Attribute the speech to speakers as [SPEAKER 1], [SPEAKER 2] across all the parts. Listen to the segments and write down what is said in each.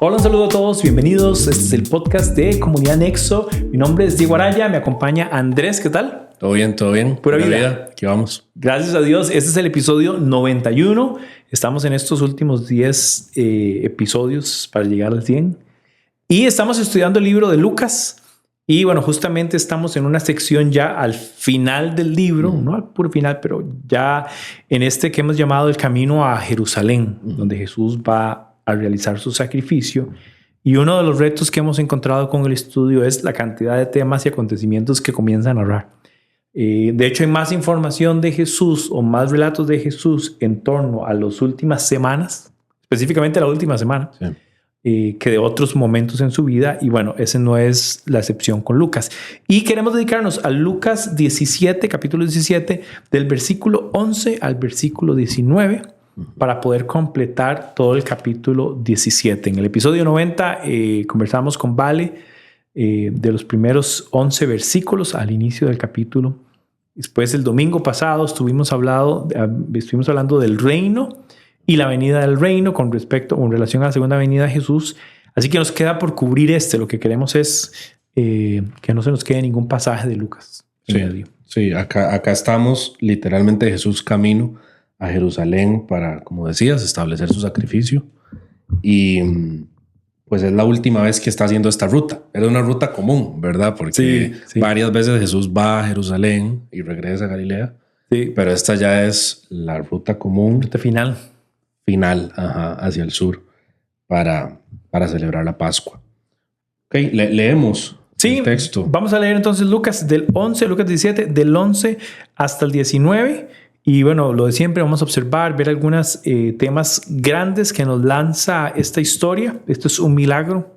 [SPEAKER 1] Hola, un saludo a todos, bienvenidos. Este es el podcast de Comunidad Nexo. Mi nombre es Diego Araya, me acompaña Andrés, ¿qué tal?
[SPEAKER 2] Todo bien, todo bien.
[SPEAKER 1] Pura vida.
[SPEAKER 2] Aquí vamos.
[SPEAKER 1] Gracias a Dios. Este es el episodio 91. Estamos en estos últimos 10 episodios para llegar al 100. Y estamos estudiando el libro de Lucas. Y bueno, justamente estamos en una sección ya al final del libro, no al puro final, pero ya en este que hemos llamado el camino a Jerusalén, donde Jesús va a realizar su sacrificio. Y uno de los retos que hemos encontrado con el estudio es la cantidad de temas y acontecimientos que comienza a narrar. De hecho, hay más información de Jesús o más relatos de Jesús en torno a las últimas semanas, específicamente la última semana, que de otros momentos en su vida. Y bueno, ese no es la excepción con Lucas. Y queremos dedicarnos a Lucas 17, capítulo 17, del versículo 11 al versículo 19, para poder completar todo el capítulo 17. En el episodio 90 conversamos con Vale de los primeros 11 versículos al inicio del capítulo. Después, el domingo pasado estuvimos hablando del reino y la venida del reino con relación a la segunda venida de Jesús. Así que nos queda por cubrir Lo que queremos es que no se nos quede ningún pasaje de Lucas.
[SPEAKER 2] Sí, acá estamos literalmente Jesús camino a Jerusalén para, como decías, establecer su sacrificio. Y pues es la última vez que está haciendo esta ruta. Era una ruta común, ¿verdad? Porque varias veces Jesús va a Jerusalén y regresa a Galilea. Sí. Pero esta ya es la ruta común.
[SPEAKER 1] Ruta final.
[SPEAKER 2] Hacia el sur para celebrar la Pascua. Ok, leemos el texto.
[SPEAKER 1] Vamos a leer entonces Lucas 17, del 11 hasta el 19. Y bueno, lo de siempre, vamos a observar, ver algunos temas grandes que nos lanza esta historia. Esto es un milagro.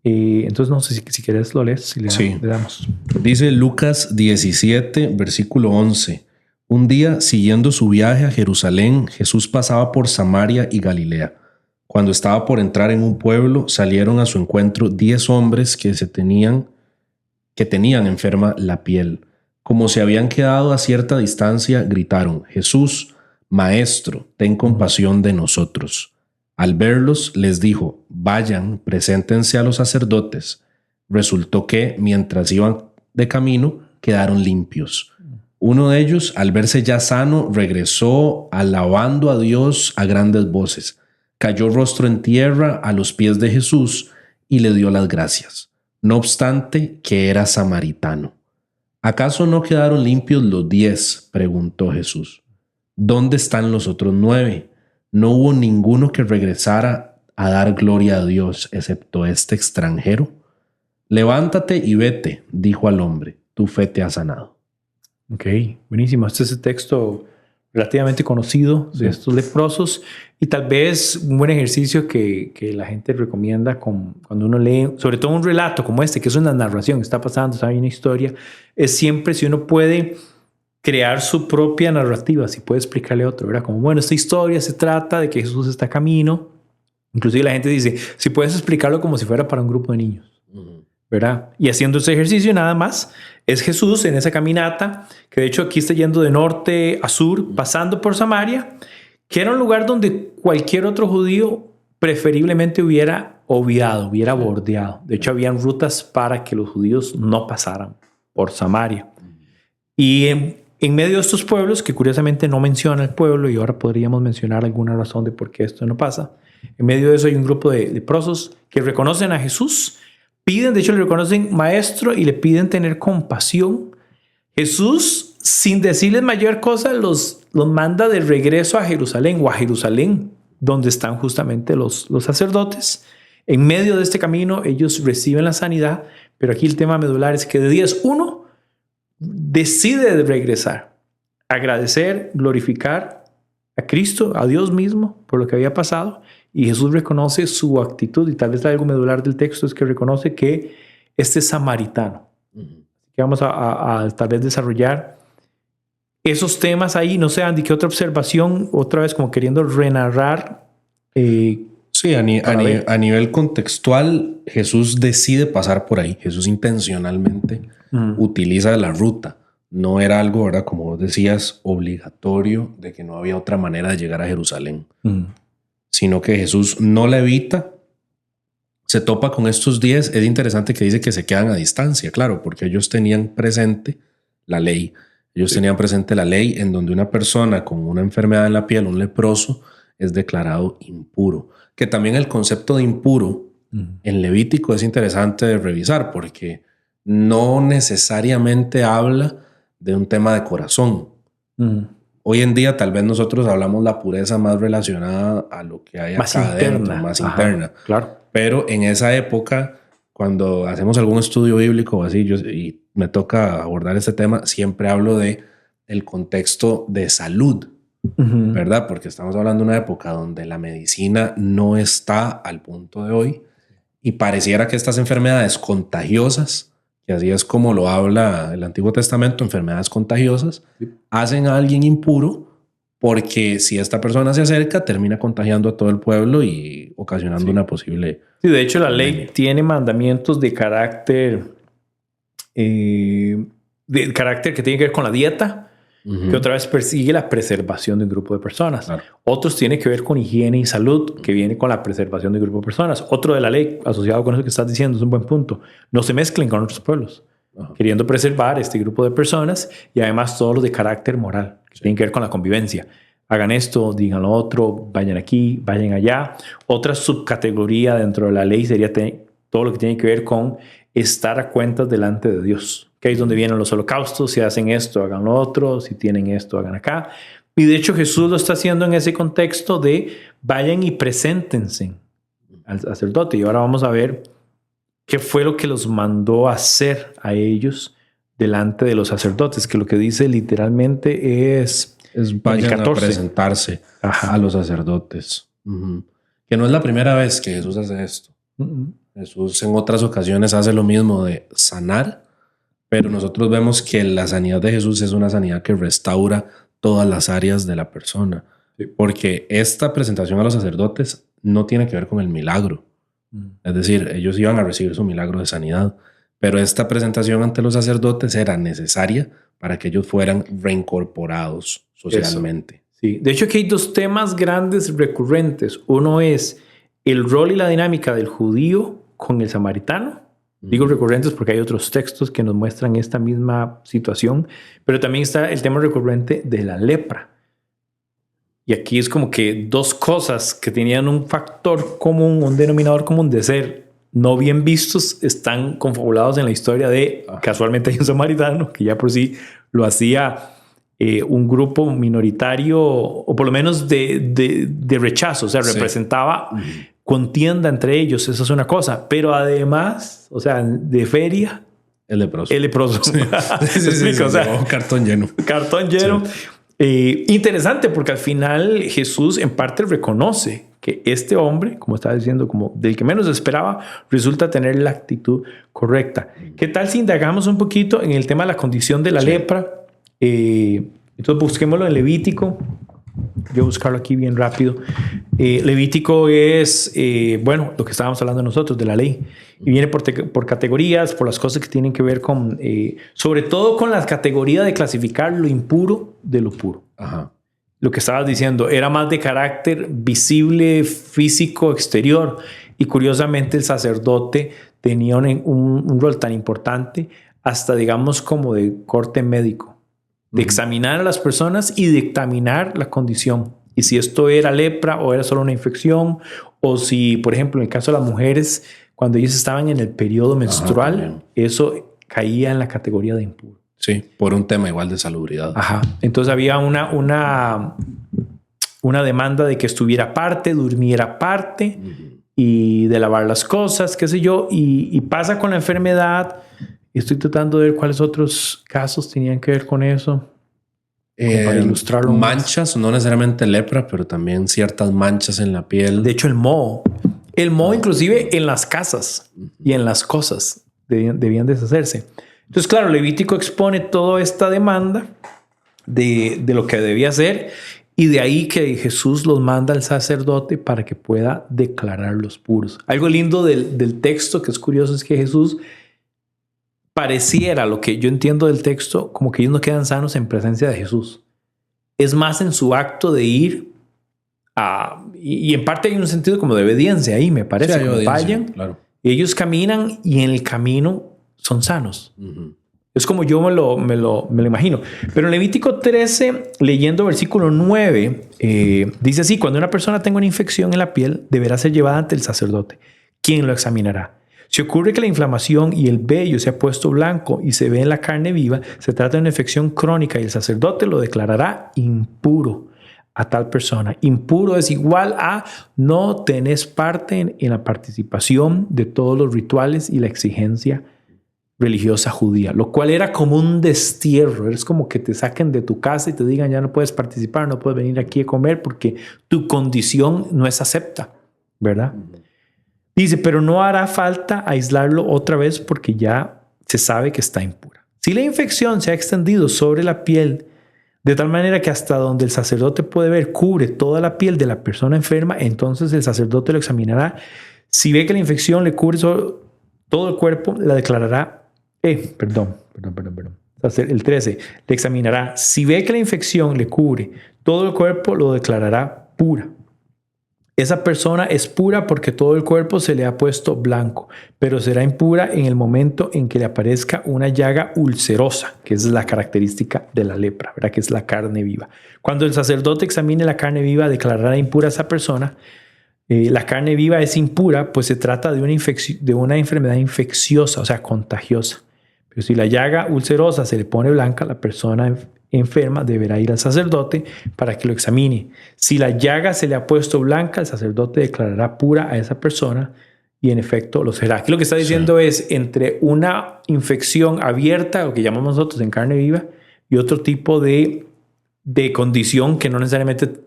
[SPEAKER 1] Entonces, no sé si quieres lo lees. Le damos.
[SPEAKER 2] Dice Lucas 17, versículo 11. Un día, siguiendo su viaje a Jerusalén, Jesús pasaba por Samaria y Galilea. Cuando estaba por entrar en un pueblo, salieron a su encuentro 10 hombres que tenían enferma la piel. Como se habían quedado a cierta distancia, gritaron: Jesús, Maestro, ten compasión de nosotros. Al verlos, les dijo: vayan, preséntense a los sacerdotes. Resultó que, mientras iban de camino, quedaron limpios. Uno de ellos, al verse ya sano, regresó alabando a Dios a grandes voces. Cayó rostro en tierra a los pies de Jesús y le dio las gracias, no obstante que era samaritano. ¿Acaso no quedaron limpios los 10? Preguntó Jesús. ¿Dónde están los otros 9? No hubo ninguno que regresara a dar gloria a Dios, excepto este extranjero. Levántate y vete, dijo al hombre, tu fe te ha sanado.
[SPEAKER 1] Ok, buenísimo. Este es el texto relativamente conocido de estos leprosos y tal vez un buen ejercicio que la gente recomienda cuando uno lee, sobre todo un relato como este, que es una narración, está pasando, está una historia, es siempre si uno puede crear su propia narrativa, si puede explicarle a otro, ¿verdad? Como, bueno, esta historia se trata de que Jesús está camino. Inclusive la gente dice, si puedes explicarlo como si fuera para un grupo de niños. ¿Verdad? Y haciendo ese ejercicio nada más, es Jesús en esa caminata, que de hecho aquí está yendo de norte a sur, pasando por Samaria, que era un lugar donde cualquier otro judío preferiblemente hubiera obviado, hubiera bordeado. De hecho, habían rutas para que los judíos no pasaran por Samaria. Y en medio de estos pueblos, que curiosamente no menciona el pueblo, y ahora podríamos mencionar alguna razón de por qué esto no pasa, en medio de eso hay un grupo de leprosos que reconocen a Jesús. De hecho, le reconocen maestro y le piden tener compasión. Jesús, sin decirles mayor cosa, los manda de regreso a Jerusalén o a Jerusalén, donde están justamente los sacerdotes. En medio de este camino, ellos reciben la sanidad, pero aquí el tema medular es que de 10, uno decide regresar, agradecer, glorificar a Cristo, a Dios mismo, por lo que había pasado. Y Jesús reconoce su actitud, y tal vez algo medular del texto es que reconoce que este es samaritano. Que vamos a tal vez desarrollar esos temas ahí. No sé, Andy, ¿qué otra observación? Otra vez como queriendo renarrar.
[SPEAKER 2] Sí, a nivel contextual, Jesús decide pasar por ahí. Jesús intencionalmente utiliza la ruta. No era algo, ¿verdad? Como vos decías, obligatorio, de que no había otra manera de llegar a Jerusalén. Sino que Jesús no la evita, se topa con estos 10, es interesante que dice que se quedan a distancia, claro, porque ellos tenían presente la ley. Ellos tenían presente la ley en donde una persona con una enfermedad en la piel, un leproso, es declarado impuro. Que también el concepto de impuro en Levítico es interesante de revisar porque no necesariamente habla de un tema de corazón. Hoy en día tal vez nosotros hablamos la pureza más relacionada a lo que hay
[SPEAKER 1] más
[SPEAKER 2] acá
[SPEAKER 1] interna.
[SPEAKER 2] adentro, más interna.
[SPEAKER 1] Claro.
[SPEAKER 2] Pero en esa época, cuando hacemos algún estudio bíblico o así, y me toca abordar este tema, siempre hablo de el contexto de salud, ¿verdad? Porque estamos hablando de una época donde la medicina no está al punto de hoy y pareciera que estas enfermedades contagiosas, que así es como lo habla el Antiguo Testamento, enfermedades contagiosas, hacen a alguien impuro porque si esta persona se acerca, termina contagiando a todo el pueblo y ocasionando una posible...
[SPEAKER 1] Sí, de hecho la ley tiene mandamientos de carácter que tiene que ver con la dieta, que otra vez persigue la preservación de un grupo de personas. Claro. Otros tienen que ver con higiene y salud, que viene con la preservación de un grupo de personas. Otro de la ley asociado con eso que estás diciendo es un buen punto. No se mezclen con otros pueblos, queriendo preservar este grupo de personas y además todos los de carácter moral, que tienen que ver con la convivencia. Hagan esto, digan lo otro, vayan aquí, vayan allá. Otra subcategoría dentro de la ley sería todo lo que tiene que ver con estar a cuentas delante de Dios. Que ahí es donde vienen los holocaustos. Si hacen esto, hagan lo otro. Si tienen esto, hagan acá. Y de hecho Jesús lo está haciendo en ese contexto de vayan y preséntense al sacerdote. Y ahora vamos a ver qué fue lo que los mandó a hacer a ellos delante de los sacerdotes. Que lo que dice literalmente es
[SPEAKER 2] vayan a presentarse a los sacerdotes. Que no es la primera vez que Jesús hace esto. Jesús en otras ocasiones hace lo mismo de sanar, pero nosotros vemos que la sanidad de Jesús es una sanidad que restaura todas las áreas de la persona. Porque esta presentación a los sacerdotes no tiene que ver con el milagro. Es decir, ellos iban a recibir su milagro de sanidad, pero esta presentación ante los sacerdotes era necesaria para que ellos fueran reincorporados socialmente.
[SPEAKER 1] Eso. Sí. De hecho, aquí hay dos temas grandes recurrentes. Uno es el rol y la dinámica del judío con el samaritano. Digo recurrentes porque hay otros textos que nos muestran esta misma situación, pero también está el tema recurrente de la lepra. Y aquí es como que dos cosas que tenían un factor común, un denominador común de ser no bien vistos, están confabulados en la historia de casualmente hay un samaritano que ya por sí lo hacía un grupo minoritario o por lo menos de rechazo, o sea, representaba contienda entre ellos, eso es una cosa, pero además, o sea, de feria,
[SPEAKER 2] el leproso.
[SPEAKER 1] Sí, o sea,
[SPEAKER 2] cartón lleno.
[SPEAKER 1] Cartón lleno. Sí. Interesante porque al final Jesús en parte reconoce que este hombre, como estaba diciendo, como del que menos esperaba, resulta tener la actitud correcta. ¿Qué tal si indagamos un poquito en el tema de la condición de la lepra? Entonces busquémoslo en Levítico. Voy a buscarlo aquí bien rápido. Levítico es, bueno, lo que estábamos hablando nosotros de la ley. Y viene por categorías, por las cosas que tienen que ver con, sobre todo con la categoría de clasificar lo impuro de lo puro. Lo que estabas diciendo era más de carácter visible, físico, exterior. Y curiosamente el sacerdote tenía un rol tan importante, hasta digamos como de corte médico. De examinar a las personas y dictaminar la condición. Y si esto era lepra o era solo una infección, o si, por ejemplo, en el caso de las mujeres, cuando ellas estaban en el periodo menstrual, eso caía en la categoría de impuro.
[SPEAKER 2] Sí, por un tema igual de salubridad.
[SPEAKER 1] Entonces había una demanda de que estuviera aparte, durmiera aparte y de lavar las cosas, qué sé yo. Y pasa con la enfermedad. Estoy tratando de ver cuáles otros casos tenían que ver con eso. Para ilustrarlo.
[SPEAKER 2] Manchas, no necesariamente lepra, pero también ciertas manchas en la piel.
[SPEAKER 1] De hecho, el moho. El moho inclusive en las casas y en las cosas debían deshacerse. Entonces, claro, Levítico expone toda esta demanda de lo que debía hacer y de ahí que Jesús los manda al sacerdote para que pueda declararlos puros. Algo lindo del texto que es curioso es que Jesús pareciera, lo que yo entiendo del texto, como que ellos no quedan sanos en presencia de Jesús. Es más en su acto de ir y en parte hay un sentido como de obediencia ahí, me parece.
[SPEAKER 2] Sí, hay
[SPEAKER 1] como
[SPEAKER 2] obediencia,
[SPEAKER 1] vayan,
[SPEAKER 2] claro.
[SPEAKER 1] ellos caminan y en el camino son sanos.
[SPEAKER 2] Ujú.
[SPEAKER 1] Es como yo me lo imagino. Pero en Levítico 13, leyendo versículo 9, dice así: cuando una persona tenga una infección en la piel, deberá ser llevada ante el sacerdote, quien lo examinará. Si ocurre que la inflamación y el vello se ha puesto blanco y se ve en la carne viva, se trata de una infección crónica y el sacerdote lo declarará impuro a tal persona. Impuro es igual a no tenés parte en la participación de todos los rituales y la exigencia religiosa judía, lo cual era como un destierro. Es como que te saquen de tu casa y te digan: ya no puedes participar, no puedes venir aquí a comer porque tu condición no es acepta, ¿verdad? Dice, pero no hará falta aislarlo otra vez porque ya se sabe que está impura. Si la infección se ha extendido sobre la piel de tal manera que hasta donde el sacerdote puede ver cubre toda la piel de la persona enferma, entonces el sacerdote lo examinará. Si ve que la infección le cubre todo el cuerpo, la declarará. Perdón. El 13, le examinará. Si ve que la infección le cubre todo el cuerpo, lo declarará pura. Esa persona es pura porque todo el cuerpo se le ha puesto blanco, pero será impura en el momento en que le aparezca una llaga ulcerosa, que es la característica de la lepra, ¿verdad? Que es la carne viva. Cuando el sacerdote examine la carne viva, declarará impura a esa persona. La carne viva es impura, pues se trata de una enfermedad infecciosa, o sea, contagiosa. Pero si la llaga ulcerosa se le pone blanca, la persona enferma deberá ir al sacerdote para que lo examine. Si la llaga se le ha puesto blanca, el sacerdote declarará pura a esa persona y en efecto lo será. Aquí lo que está diciendo es entre una infección abierta, lo que llamamos nosotros en carne viva, y otro tipo de condición que no necesariamente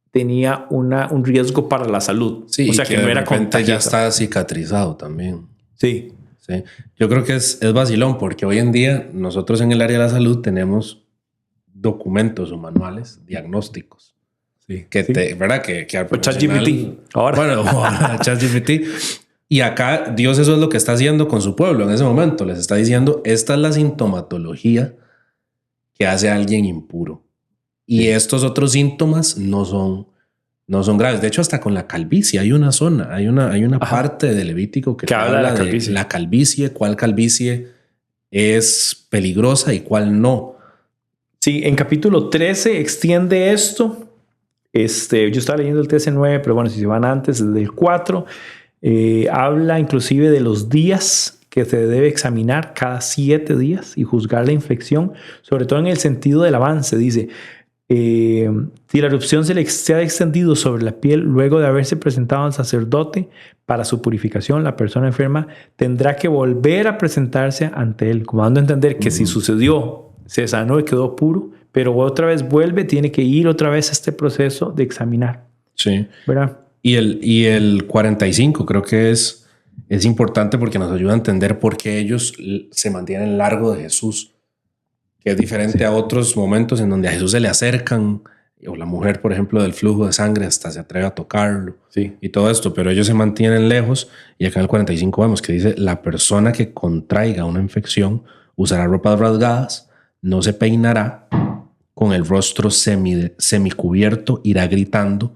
[SPEAKER 1] tenía un riesgo para la salud.
[SPEAKER 2] Sí,
[SPEAKER 1] o sea, que no era contagiosa.
[SPEAKER 2] Ya está cicatrizado también.
[SPEAKER 1] Sí.
[SPEAKER 2] Sí. Yo creo que es vacilón porque hoy en día nosotros en el área de la salud tenemos documentos o manuales diagnósticos.
[SPEAKER 1] Sí.
[SPEAKER 2] Que
[SPEAKER 1] sí.
[SPEAKER 2] ¿verdad? Que al
[SPEAKER 1] ChatGPT. Ahora.
[SPEAKER 2] Bueno, ChatGPT. Y acá Dios eso es lo que está haciendo con su pueblo en ese momento. Les está diciendo, esta es la sintomatología que hace a alguien impuro. Y estos otros síntomas no son graves. De hecho, hasta con la calvicie hay una zona, hay una parte de Levítico que habla de la calvicie, cuál calvicie es peligrosa y cuál no.
[SPEAKER 1] Sí, en capítulo 13 extiende esto. Yo estaba leyendo el 13:9, pero bueno, si se van antes, del 4, habla inclusive de los días que se debe examinar cada 7 días y juzgar la infección, sobre todo en el sentido del avance. Dice, si la erupción se ha extendido sobre la piel luego de haberse presentado al sacerdote para su purificación, la persona enferma tendrá que volver a presentarse ante él, como dando a entender que si sucedió, se sanó y quedó puro, pero otra vez vuelve, tiene que ir otra vez a este proceso de examinar.
[SPEAKER 2] Sí.
[SPEAKER 1] ¿Verdad?
[SPEAKER 2] Y el 45 creo que es importante porque nos ayuda a entender por qué ellos se mantienen largo de Jesús, que es diferente a otros momentos en donde a Jesús se le acercan, o la mujer, por ejemplo, del flujo de sangre hasta se atreve a tocarlo y todo esto, pero ellos se mantienen lejos. Y acá en el 45 vemos que dice, la persona que contraiga una infección usará ropas rasgadas, no se peinará, con el rostro semicubierto irá gritando,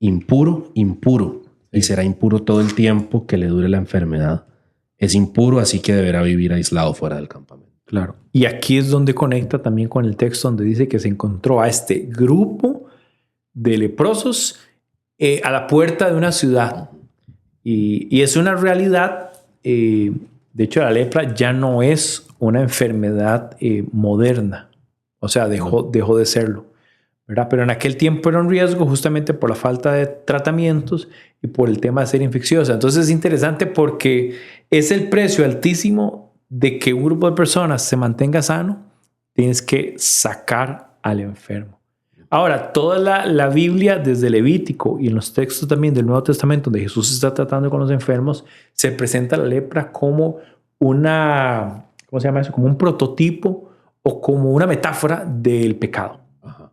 [SPEAKER 2] impuro, impuro, y será impuro todo el tiempo que le dure la enfermedad. Es impuro, así que deberá vivir aislado fuera del campamento.
[SPEAKER 1] Claro. Y aquí es donde conecta también con el texto donde dice que se encontró a este grupo de leprosos a la puerta de una ciudad. Y es una realidad. De hecho, la lepra ya no es una enfermedad moderna. O sea, dejó de serlo, ¿verdad? Pero en aquel tiempo era un riesgo justamente por la falta de tratamientos y por el tema de ser infecciosa. Entonces es interesante porque es el precio altísimo de que un grupo de personas se mantenga sano. Tienes que sacar al enfermo. Ahora, toda la Biblia, desde Levítico y en los textos también del Nuevo Testamento, donde Jesús está tratando con los enfermos, se presenta la lepra como una, ¿cómo se llama eso? Como un prototipo o como una metáfora del pecado. Ajá.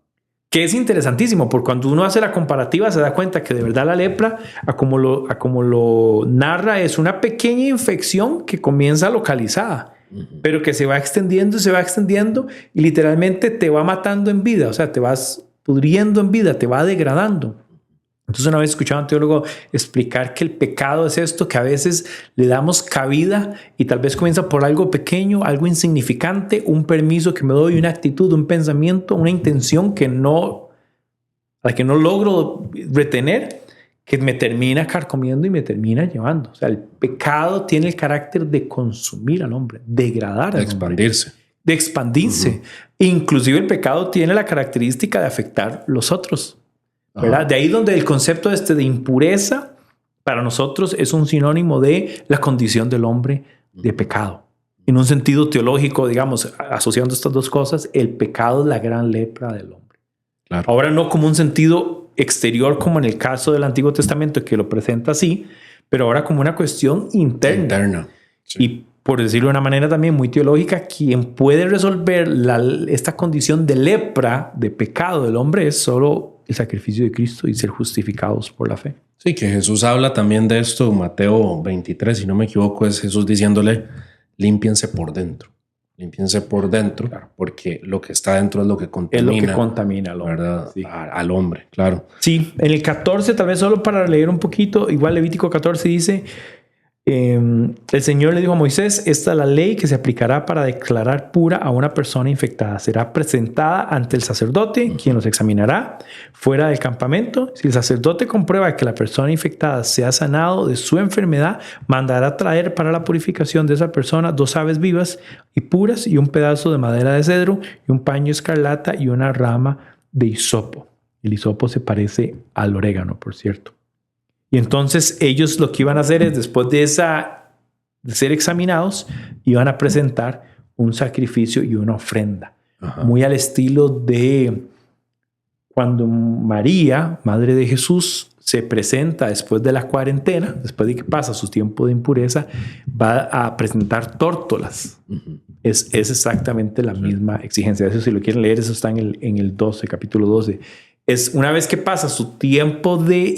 [SPEAKER 1] Que es interesantísimo, porque cuando uno hace la comparativa se da cuenta que de verdad la lepra, a como lo narra, es una pequeña infección que comienza localizada, pero que se va extendiendo y literalmente te va matando en vida, o sea, te vas pudriendo en vida, te va degradando. Entonces una vez escuchaba a un teólogo explicar que el pecado es esto, que a veces le damos cabida y tal vez comienza por algo pequeño, algo insignificante, un permiso que me doy, una actitud, un pensamiento, una intención a la que no logro retener, que me termina carcomiendo y me termina llevando. O sea, el pecado tiene el carácter de consumir al hombre, degradar al hombre, de expandirse. Inclusive el pecado tiene la característica de afectar los otros. ¿Verdad? De ahí donde el concepto de impureza para nosotros es un sinónimo de la condición del hombre de pecado. En un sentido teológico, digamos, asociando estas dos cosas, el pecado es la gran lepra del hombre. Claro. Ahora no como un sentido exterior como en el caso del Antiguo Testamento que lo presenta así, pero ahora como una cuestión interna. Sí. Y por decirlo de una manera también muy teológica, quien puede resolver esta condición de lepra, de pecado del hombre, es solo el sacrificio de Cristo y ser justificados por la fe.
[SPEAKER 2] Sí, que Jesús habla también de esto. Mateo 23, si no me equivoco, es Jesús diciéndole, límpiense por dentro. Límpiense por dentro, claro, porque lo que está dentro es lo que contamina.
[SPEAKER 1] Es lo que contamina al hombre.
[SPEAKER 2] ¿Verdad? Sí. Al hombre, claro.
[SPEAKER 1] Sí, en el 14, tal vez solo para leer un poquito, igual Levítico 14 dice, el Señor le dijo a Moisés, esta es la ley que se aplicará para declarar pura a una persona infectada. Será presentada ante el sacerdote, quien los examinará fuera del campamento. Si el sacerdote comprueba que la persona infectada se ha sanado de su enfermedad, mandará traer para la purificación de esa persona 2 aves vivas y puras y un pedazo de madera de cedro y un paño escarlata y una rama de hisopo. El hisopo se parece al orégano, por cierto. Y entonces ellos lo que iban a hacer es, después de ser examinados, iban a presentar un sacrificio y una ofrenda. Ajá. Muy al estilo de cuando María, madre de Jesús, se presenta después de la cuarentena, después de que pasa su tiempo de impureza, va a presentar tórtolas. Uh-huh. Es exactamente la misma exigencia. Eso, si lo quieren leer, eso está en el 12, capítulo 12. Es una vez que pasa su tiempo de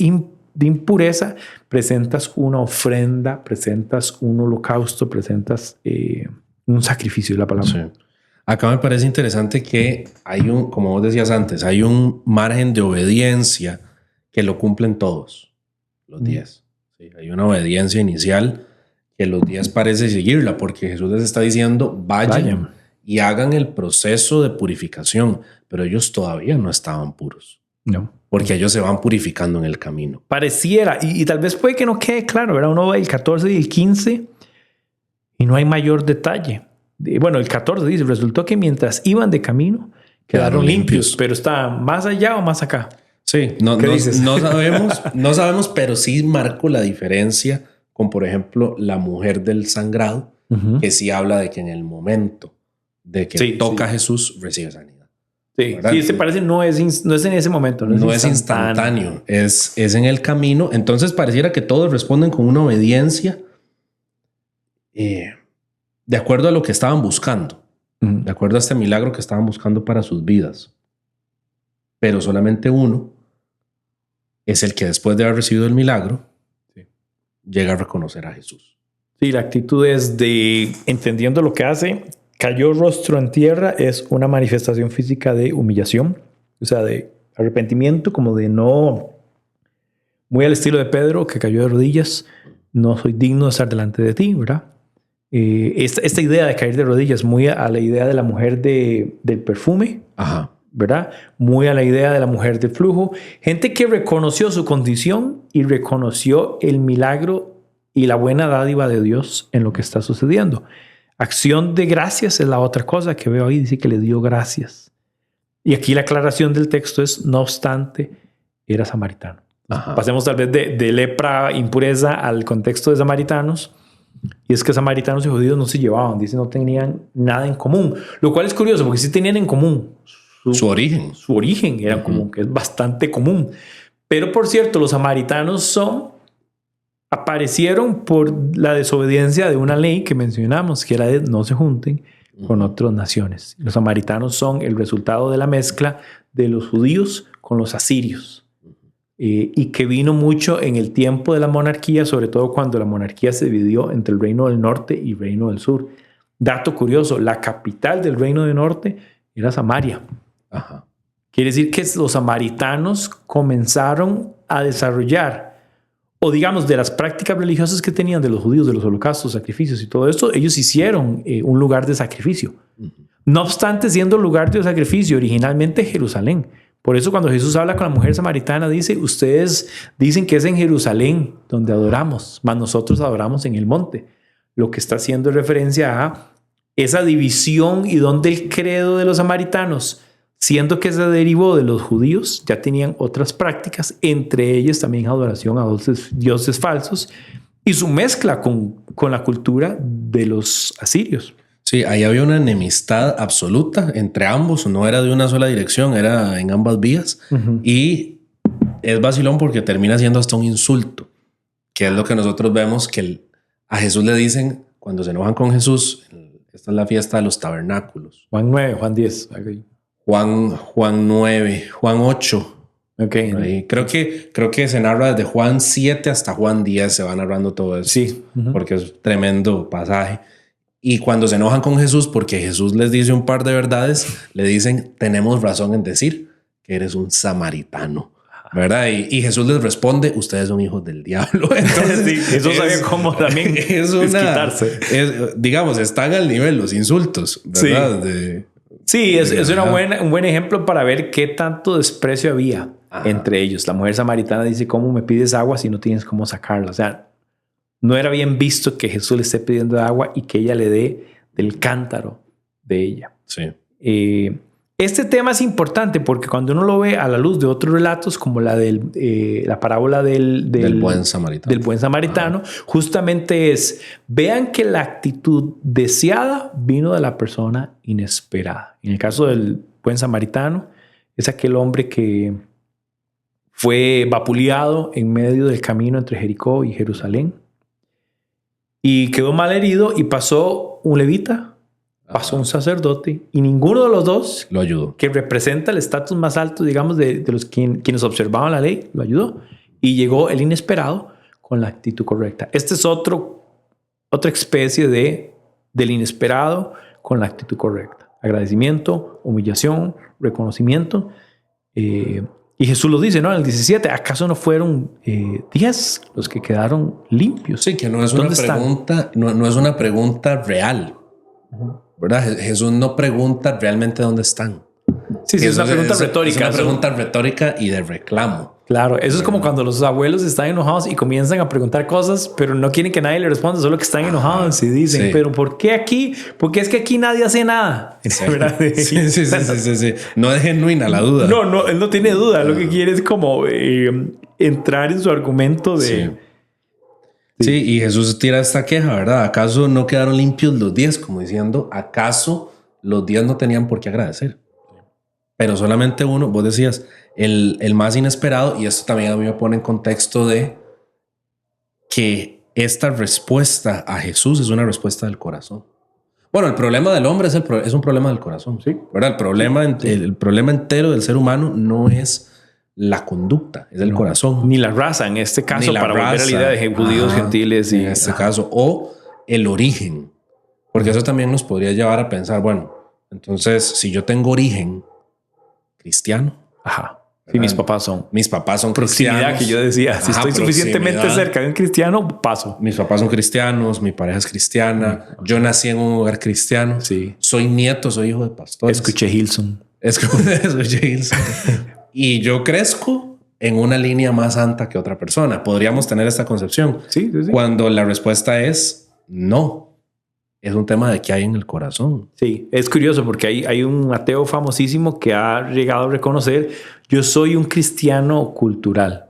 [SPEAKER 1] impureza, presentas una ofrenda, presentas un holocausto, presentas un sacrificio, es la palabra.
[SPEAKER 2] Sí. Acá me parece interesante que hay como vos decías antes, hay un margen de obediencia que lo cumplen todos los 10. Sí, hay una obediencia inicial que los 10 parece seguirla, porque Jesús les está diciendo, vayan y hagan el proceso de purificación, pero ellos todavía no estaban puros.
[SPEAKER 1] No.
[SPEAKER 2] Porque ellos se van purificando en el camino.
[SPEAKER 1] Pareciera, y tal vez puede que no quede claro, ¿verdad? Uno ve el 14 y el 15 y no hay mayor detalle. Bueno, el 14 dice, resultó que mientras iban de camino, quedaron limpios, pero está más allá o más acá.
[SPEAKER 2] Sí, no sabemos, pero sí marco la diferencia con, por ejemplo, la mujer del sangrado, que sí habla de que en el momento de que toca a Jesús, recibe sanidad.
[SPEAKER 1] Sí, se parece, no es en ese momento.
[SPEAKER 2] No es instantáneo, es en el camino. Entonces pareciera que todos responden con una obediencia de acuerdo a lo que estaban buscando, de acuerdo a este milagro que estaban buscando para sus vidas. Pero solamente uno es el que después de haber recibido el milagro, llega a reconocer a Jesús.
[SPEAKER 1] Sí, la actitud es de, entendiendo lo que hace, cayó rostro en tierra, es una manifestación física de humillación, o sea, de arrepentimiento, como de no, muy al estilo de Pedro, que cayó de rodillas, no soy digno de estar delante de ti, ¿verdad? Esta idea de caer de rodillas, muy a la idea de la mujer del perfume,
[SPEAKER 2] ajá,
[SPEAKER 1] ¿verdad? Muy a la idea de la mujer del flujo. Gente que reconoció su condición y reconoció el milagro y la buena dádiva de Dios en lo que está sucediendo. Acción de gracias es la otra cosa que veo ahí, dice que le dio gracias. Y aquí la aclaración del texto es, no obstante, era samaritano. Ajá. Pasemos tal vez de lepra, impureza, al contexto de samaritanos. Y es que samaritanos y judíos no se llevaban, dice, no tenían nada en común. Lo cual es curioso, porque sí tenían en común
[SPEAKER 2] su origen.
[SPEAKER 1] Su origen era común, que es bastante común. Pero por cierto, los samaritanos aparecieron por la desobediencia de una ley que mencionamos, que era de no se junten con otras naciones. Los samaritanos son el resultado de la mezcla de los judíos con los asirios. Y que vino mucho en el tiempo de la monarquía, sobre todo cuando la monarquía se dividió entre el reino del norte y el reino del sur. Dato curioso, la capital del reino del norte era Samaria.
[SPEAKER 2] Ajá.
[SPEAKER 1] Quiere decir que los samaritanos comenzaron a desarrollar, o digamos de las prácticas religiosas que tenían de los judíos, de los holocaustos, sacrificios y todo esto, ellos hicieron un lugar de sacrificio. No obstante, siendo lugar de sacrificio originalmente Jerusalén. Por eso cuando Jesús habla con la mujer samaritana, dice, ustedes dicen que es en Jerusalén donde adoramos, mas nosotros adoramos en el monte. Lo que está haciendo referencia a esa división y donde el credo de los samaritanos, siendo que se derivó de los judíos, ya tenían otras prácticas, entre ellas también adoración a dioses falsos y su mezcla con la cultura de los asirios.
[SPEAKER 2] Sí, ahí había una enemistad absoluta entre ambos, no era de una sola dirección, era en ambas vías. Y es vacilón porque termina siendo hasta un insulto, que es lo que nosotros vemos que a Jesús le dicen cuando se enojan con Jesús. Esta es la fiesta de los tabernáculos.
[SPEAKER 1] Juan 9, Juan 10. Okay.
[SPEAKER 2] Juan 9, Juan 8.
[SPEAKER 1] Okay.
[SPEAKER 2] Creo que se narra desde Juan 7 hasta Juan 10, se va narrando todo eso.
[SPEAKER 1] Sí.
[SPEAKER 2] Porque es tremendo pasaje. Y cuando se enojan con Jesús, porque Jesús les dice un par de verdades, le dicen, tenemos razón en decir que eres un samaritano, ¿verdad? Y Jesús les responde, ustedes son hijos del diablo. Entonces,
[SPEAKER 1] sí, Jesús sabía cómo también desquitarse.
[SPEAKER 2] Digamos, están al nivel los insultos, ¿verdad?
[SPEAKER 1] Sí, es un buen ejemplo para ver qué tanto desprecio había entre ellos. La mujer samaritana dice, ¿cómo me pides agua si no tienes cómo sacarla? O sea, no era bien visto que Jesús le esté pidiendo agua y que ella le dé del cántaro de ella.
[SPEAKER 2] Sí.
[SPEAKER 1] Este tema es importante porque cuando uno lo ve a la luz de otros relatos, como la parábola del
[SPEAKER 2] buen samaritano,
[SPEAKER 1] justamente vean que la actitud deseada vino de la persona inesperada. En el caso del buen samaritano, es aquel hombre que fue vapuleado en medio del camino entre Jericó y Jerusalén y quedó mal herido, y pasó un levita, pasó un sacerdote, y ninguno de los dos
[SPEAKER 2] lo ayudó,
[SPEAKER 1] que representa el estatus más alto, digamos, de los quienes observaban la ley, lo ayudó. Y llegó el inesperado con la actitud correcta. Este es otra especie del inesperado con la actitud correcta. Agradecimiento, humillación, reconocimiento. Y Jesús lo dice, ¿no? En el 17, ¿acaso no fueron 10 los que quedaron limpios?
[SPEAKER 2] Sí, que no es una pregunta, no es una pregunta real, ¿verdad? Jesús no pregunta realmente dónde están.
[SPEAKER 1] Sí, es una pregunta retórica.
[SPEAKER 2] Es una pregunta retórica y de reclamo.
[SPEAKER 1] Claro, eso es como cuando los abuelos están enojados y comienzan a preguntar cosas, pero no quieren que nadie le responda, solo que están enojados y dicen, pero ¿por qué aquí? Porque es que aquí nadie hace nada.
[SPEAKER 2] Sí. Sí. No es genuina la duda.
[SPEAKER 1] No, él no tiene duda. Lo que quiere es como entrar en su argumento de...
[SPEAKER 2] Sí, y Jesús tira esta queja, ¿verdad? ¿Acaso no quedaron limpios los 10? Como diciendo, ¿acaso los 10 no tenían por qué agradecer? Pero solamente uno, vos decías, el más inesperado, y esto también a mí me pone en contexto de que esta respuesta a Jesús es una respuesta del corazón. Bueno, el problema del hombre es un problema del corazón, ¿sí? ¿Verdad? El problema entero del ser humano no es la conducta, es el corazón.
[SPEAKER 1] Ni la raza, en este caso, para volver a la idea de judíos, gentiles.
[SPEAKER 2] En este caso, o el origen. Porque eso también nos podría llevar a pensar, bueno, entonces, si yo tengo origen cristiano.
[SPEAKER 1] Sí, mis papás son
[SPEAKER 2] cristianos.
[SPEAKER 1] Que yo decía, si estoy suficientemente cerca de un cristiano, paso.
[SPEAKER 2] Mis papás son cristianos, mi pareja es cristiana, yo nací en un hogar cristiano, soy nieto, soy hijo de pastores.
[SPEAKER 1] Escuché Hillsong.
[SPEAKER 2] Y yo crezco en una línea más santa que otra persona. Podríamos tener esta concepción.
[SPEAKER 1] Sí.
[SPEAKER 2] Cuando la respuesta es no. Es un tema de qué hay en el corazón.
[SPEAKER 1] Sí, es curioso porque hay un ateo famosísimo que ha llegado a reconocer, yo soy un cristiano cultural.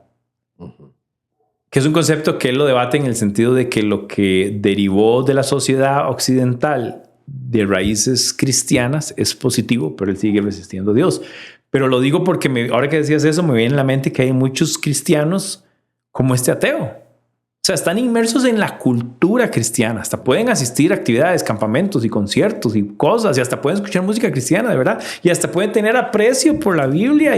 [SPEAKER 1] Que es un concepto que él lo debate en el sentido de que lo que derivó de la sociedad occidental de raíces cristianas es positivo, pero él sigue resistiendo a Dios. Pero lo digo porque ahora que decías eso, me viene en la mente que hay muchos cristianos como este ateo. O sea, están inmersos en la cultura cristiana. Hasta pueden asistir a actividades, campamentos y conciertos y cosas. Y hasta pueden escuchar música cristiana, de verdad. Y hasta pueden tener aprecio por la Biblia.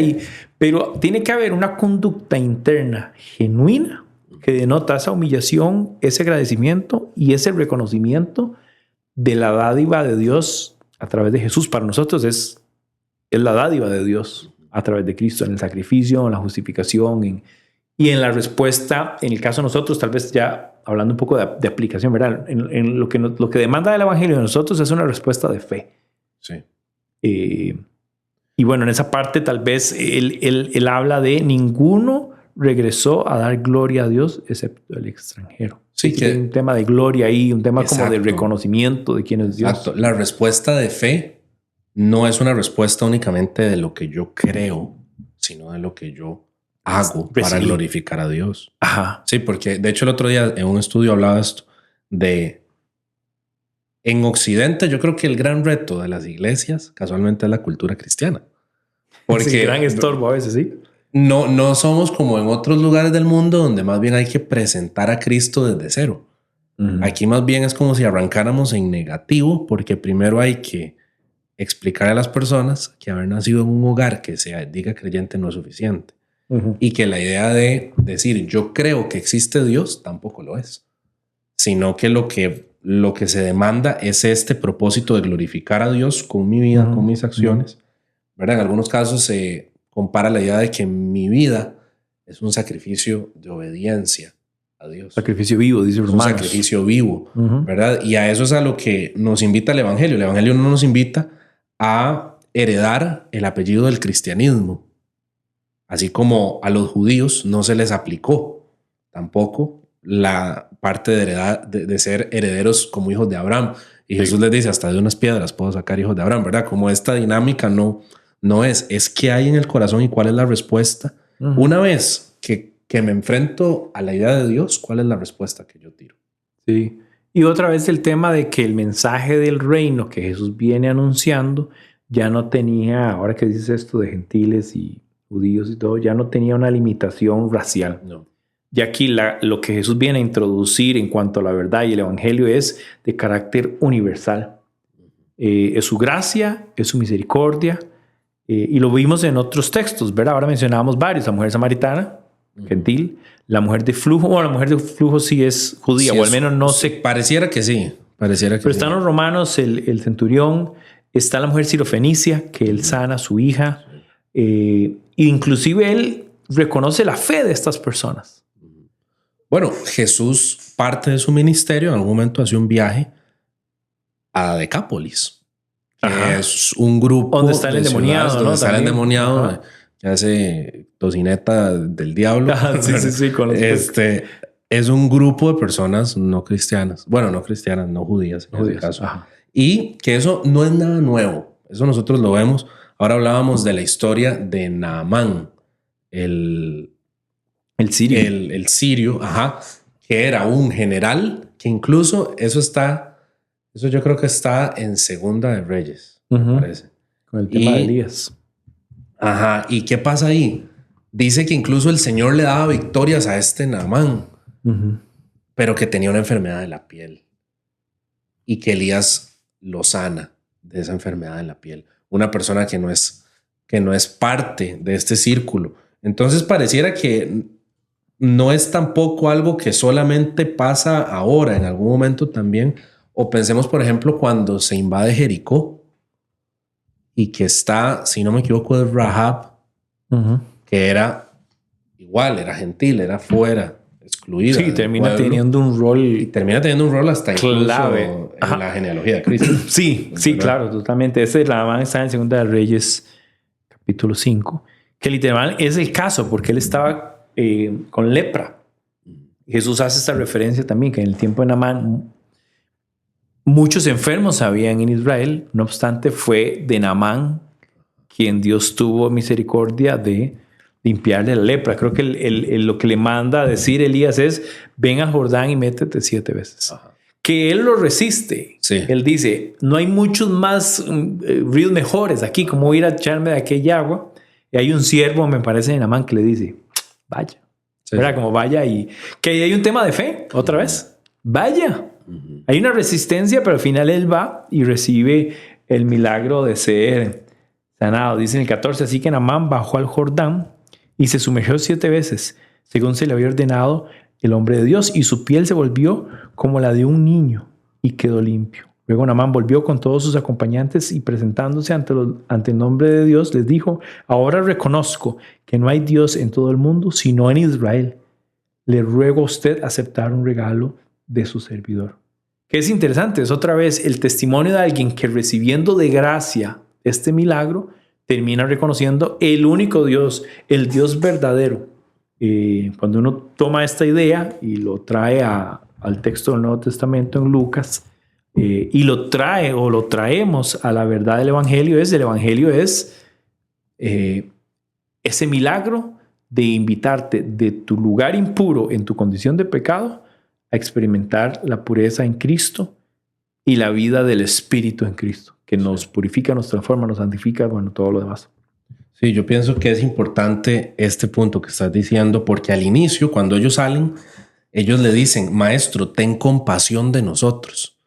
[SPEAKER 1] Pero tiene que haber una conducta interna genuina que denota esa humillación, ese agradecimiento y ese reconocimiento de la dádiva de Dios a través de Jesús. Para nosotros es la dádiva de Dios a través de Cristo, en el sacrificio, en la justificación, Y en la respuesta, en el caso de nosotros, tal vez ya hablando un poco de aplicación, ¿verdad? En lo que demanda el Evangelio de nosotros es una respuesta de fe.
[SPEAKER 2] Sí.
[SPEAKER 1] Y bueno, en esa parte tal vez él habla de ninguno regresó a dar gloria a Dios excepto el extranjero.
[SPEAKER 2] Sí, que
[SPEAKER 1] hay un tema de gloria ahí, un tema
[SPEAKER 2] exacto,
[SPEAKER 1] como de reconocimiento de quién es Dios.
[SPEAKER 2] Exacto. La respuesta de fe no es una respuesta únicamente de lo que yo creo, sino de lo que yo hago para glorificar a Dios.
[SPEAKER 1] Ajá.
[SPEAKER 2] Sí, porque de hecho el otro día en un estudio hablaba esto de en Occidente. Yo creo que el gran reto de las iglesias casualmente es la cultura cristiana.
[SPEAKER 1] Porque es el gran estorbo a veces, sí.
[SPEAKER 2] No somos como en otros lugares del mundo donde más bien hay que presentar a Cristo desde cero. Aquí más bien es como si arrancáramos en negativo, porque primero hay que explicar a las personas que haber nacido en un hogar que se diga creyente no es suficiente. Y que la idea de decir yo creo que existe Dios tampoco lo es, sino que lo que se demanda es este propósito de glorificar a Dios con mi vida, con mis acciones. ¿Verdad? En algunos casos se compara la idea de que mi vida es un sacrificio de obediencia a Dios.
[SPEAKER 1] Sacrificio vivo, dice Romanos.
[SPEAKER 2] Un sacrificio vivo, ¿verdad? Y a eso es a lo que nos invita el Evangelio. El Evangelio no nos invita a heredar el apellido del cristianismo. Así como a los judíos no se les aplicó tampoco la parte de ser herederos como hijos de Abraham. Y Jesús les dice, hasta de unas piedras puedo sacar hijos de Abraham, ¿verdad? Como esta dinámica no es qué hay en el corazón y cuál es la respuesta. Una vez que me enfrento a la idea de Dios, ¿cuál es la respuesta que yo tiro?
[SPEAKER 1] Sí. Y otra vez el tema de que el mensaje del reino que Jesús viene anunciando ya no tenía, ahora que dices esto de gentiles y judíos y todo, ya no tenía una limitación racial.
[SPEAKER 2] No.
[SPEAKER 1] Y aquí lo que Jesús viene a introducir en cuanto a la verdad y el evangelio es de carácter universal. Es su gracia, es su misericordia, y lo vimos en otros textos, ¿verdad? Ahora mencionábamos varios, la mujer samaritana, gentil, la mujer de flujo, bueno, la mujer de flujo sí es judía, sí, o al menos no sé.
[SPEAKER 2] Pareciera que sí. Pero
[SPEAKER 1] están los romanos, el centurión, está la mujer sirofenicia, que él sana a su hija, inclusive él reconoce la fe de estas personas.
[SPEAKER 2] Bueno, Jesús, parte de su ministerio, en algún momento hace un viaje a Decápolis. Es un grupo
[SPEAKER 1] donde está el endemoniado,
[SPEAKER 2] donde está el endemoniado, que hace tocineta del diablo.
[SPEAKER 1] Sí, con los
[SPEAKER 2] es un grupo de personas no cristianas. Bueno, no cristianas, no judías en ese caso. Y que eso no es nada nuevo. Eso nosotros lo vemos. Ahora hablábamos de la historia de Naamán, el sirio. El sirio, que era un general, que incluso eso yo creo que está en Segunda de Reyes, me parece.
[SPEAKER 1] Con el tema de Elías.
[SPEAKER 2] ¿Y qué pasa ahí? Dice que incluso el Señor le daba victorias a este Naamán, pero que tenía una enfermedad de la piel. Y que Elías lo sana de esa enfermedad de la piel. Una persona que no es parte de este círculo. Entonces pareciera que no es tampoco algo que solamente pasa ahora, en algún momento también. O pensemos, por ejemplo, cuando se invade Jericó y que está, si no me equivoco, de Rahab, que era igual, era gentil, era fuera, excluida.
[SPEAKER 1] Sí, termina teniendo un rol.
[SPEAKER 2] Y termina teniendo un rol hasta
[SPEAKER 1] clave
[SPEAKER 2] incluso en la genealogía de Cristo.
[SPEAKER 1] Sí, claro, totalmente. Naamán está en Segunda de Reyes, capítulo 5, que literal es el caso, porque él estaba con lepra. Jesús hace esta referencia también, que en el tiempo de Naamán muchos enfermos habían en Israel, no obstante fue de Naamán quien Dios tuvo misericordia de limpiarle la lepra. Creo que lo que le manda a decir Elías es, ven al Jordán y métete 7 veces. Que él lo resiste.
[SPEAKER 2] Sí.
[SPEAKER 1] Él dice, no hay muchos más ríos mejores aquí, como ir a echarme de aquella agua. Y hay un siervo, me parece, de Naamán que le dice, vaya.
[SPEAKER 2] Sí.
[SPEAKER 1] ¿Verdad? Como vaya. Y que ahí hay un tema de fe, otra vez. Vaya. Hay una resistencia, pero al final él va y recibe el milagro de ser sanado. Dice en el 14, así que Naamán bajó al Jordán y se sumergió 7 veces, según se le había ordenado el hombre de Dios, y su piel se volvió como la de un niño y quedó limpio. Luego Naamán volvió con todos sus acompañantes y presentándose ante el nombre de Dios, les dijo: ahora reconozco que no hay Dios en todo el mundo, sino en Israel. Le ruego a usted aceptar un regalo de su servidor. Que es interesante, es otra vez el testimonio de alguien que, recibiendo de gracia este milagro, termina reconociendo el único Dios, el Dios verdadero. Cuando uno toma esta idea y lo trae al texto del Nuevo Testamento en Lucas, y lo traemos a la verdad del Evangelio, el Evangelio es ese milagro de invitarte de tu lugar impuro en tu condición de pecado a experimentar la pureza en Cristo y la vida del Espíritu en Cristo, que nos purifica, nos transforma, nos santifica, bueno, todo lo demás.
[SPEAKER 2] Sí, yo pienso que es importante este punto que estás diciendo, porque al inicio, cuando ellos salen, ellos le dicen: maestro, ten compasión de nosotros.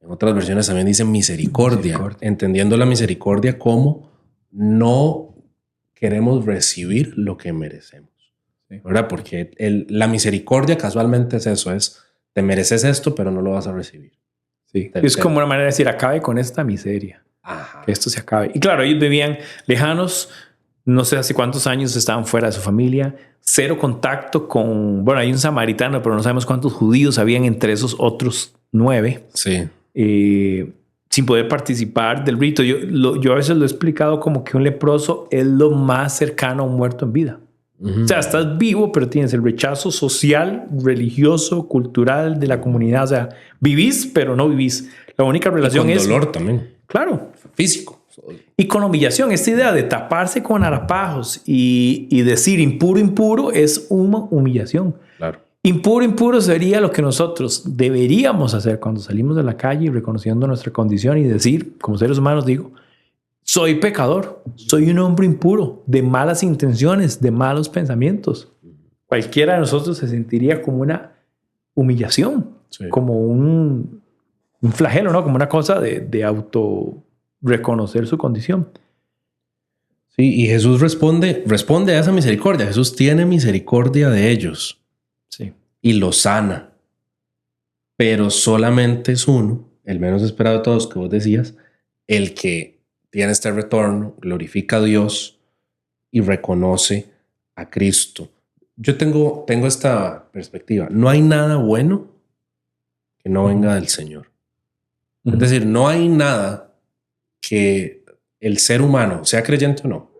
[SPEAKER 2] En otras versiones también dicen misericordia, entendiendo la misericordia como no queremos recibir lo que merecemos, ¿verdad? Porque la misericordia casualmente es eso, es: te mereces esto, pero no lo vas a recibir.
[SPEAKER 1] Sí. Es como una manera de decir: acabe con esta miseria.
[SPEAKER 2] Ajá.
[SPEAKER 1] Que esto se acabe. Y claro, ellos vivían lejanos, no sé hace cuántos años estaban fuera de su familia, cero contacto con, bueno, hay un samaritano, pero no sabemos cuántos judíos habían entre esos otros 9.
[SPEAKER 2] Sí.
[SPEAKER 1] Sin poder participar del rito. Yo a veces lo he explicado como que un leproso es lo más cercano a un muerto en vida. O sea, estás vivo, pero tienes el rechazo social, religioso, cultural de la comunidad. O sea, vivís, pero no vivís. La única relación es...
[SPEAKER 2] con dolor también.
[SPEAKER 1] Claro.
[SPEAKER 2] Físico.
[SPEAKER 1] Y con humillación. Esta idea de taparse con harapajos y decir impuro, impuro es una humillación.
[SPEAKER 2] Claro.
[SPEAKER 1] Impuro, impuro sería lo que nosotros deberíamos hacer cuando salimos de la calle, reconociendo nuestra condición y decir, como seres humanos, digo: soy pecador, soy un hombre impuro, de malas intenciones, de malos pensamientos. Cualquiera de nosotros se sentiría como una humillación, sí, como un flagelo, ¿no? Como una cosa de auto reconocer su condición.
[SPEAKER 2] Sí, y Jesús responde a esa misericordia. Jesús tiene misericordia de ellos.
[SPEAKER 1] Sí.
[SPEAKER 2] Y lo sana. Pero solamente es uno, el menos esperado de todos, que vos decías, el que tiene este retorno, glorifica a Dios y reconoce a Cristo. Yo tengo esta perspectiva. No hay nada bueno que no venga del Señor. Es decir, no hay nada que el ser humano, sea creyente o no,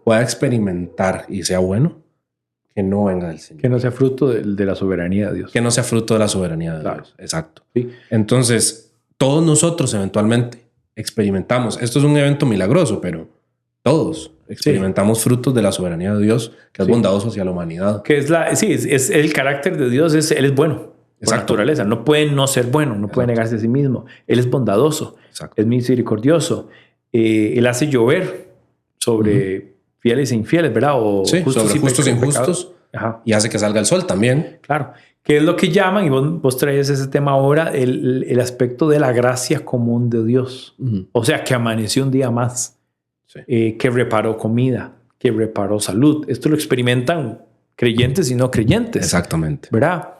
[SPEAKER 2] pueda experimentar y sea bueno que no venga del Señor.
[SPEAKER 1] Que no sea fruto de la soberanía de Dios.
[SPEAKER 2] Que no sea fruto de la soberanía de Dios. Exacto.
[SPEAKER 1] Sí.
[SPEAKER 2] Entonces, todos nosotros eventualmente experimentamos. Esto es un evento milagroso, pero todos experimentamos frutos de la soberanía de Dios, que es bondadoso hacia la humanidad.
[SPEAKER 1] Que es el carácter de Dios, Él es bueno. Por naturaleza. No puede no ser bueno, no puede negarse a sí mismo. Él es bondadoso, es misericordioso. Él hace llover sobre fieles e infieles, ¿verdad? O
[SPEAKER 2] justos sobre justos e injustos. Y hace que salga el sol también.
[SPEAKER 1] Claro. Que es lo que llaman, y vos traes ese tema ahora, el aspecto de la gracia común de Dios. O sea, que amaneció un día más, que reparó comida, que reparó salud. Esto lo experimentan creyentes y no creyentes.
[SPEAKER 2] Exactamente.
[SPEAKER 1] ¿Verdad?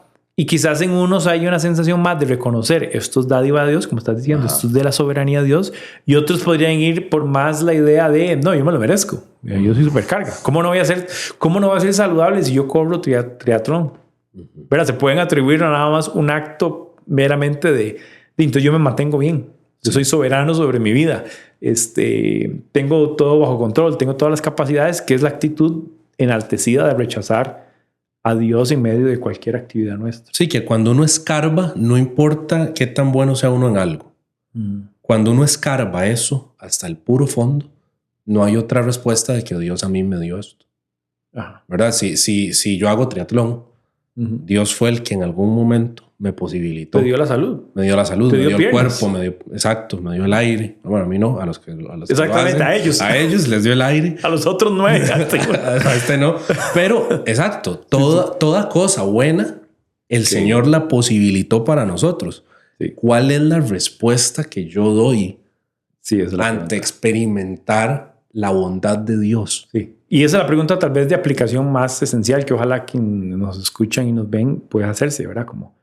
[SPEAKER 1] Y quizás en unos hay una sensación más de reconocer esto es dádiva de Dios, como estás diciendo, esto es de la soberanía de Dios, y otros podrían ir por más la idea de, no, yo me lo merezco, yo soy supercarga. ¿Cómo no voy a ser saludable si yo corro triatlón? ¿Verdad? Se pueden atribuir a nada más un acto meramente de entonces yo me mantengo bien, yo soy soberano sobre mi vida, tengo todo bajo control, tengo todas las capacidades, que es la actitud enaltecida de rechazar a Dios en medio de cualquier actividad nuestra.
[SPEAKER 2] Sí, que cuando uno escarba, no importa qué tan bueno sea uno en algo. Cuando uno escarba eso hasta el puro fondo, no hay otra respuesta de que Dios a mí me dio esto. ¿Verdad? Si yo hago triatlón, Dios fue el que en algún momento me posibilitó.
[SPEAKER 1] Te dio la salud.
[SPEAKER 2] Me dio la salud, me dio el
[SPEAKER 1] piernas.
[SPEAKER 2] cuerpo, me dio el aire. Bueno, a mí no, a los que
[SPEAKER 1] exactamente,
[SPEAKER 2] a ellos. A ellos les dio el aire.
[SPEAKER 1] A los otros 9.
[SPEAKER 2] A este no. Pero, exacto, toda cosa buena, el Señor la posibilitó para nosotros. Sí. ¿Cuál es la respuesta que yo doy ante experimentar la bondad de Dios?
[SPEAKER 1] Sí. Y esa es la pregunta tal vez de aplicación más esencial que ojalá quien nos escuchan y nos ven pueda hacerse, ¿verdad? Como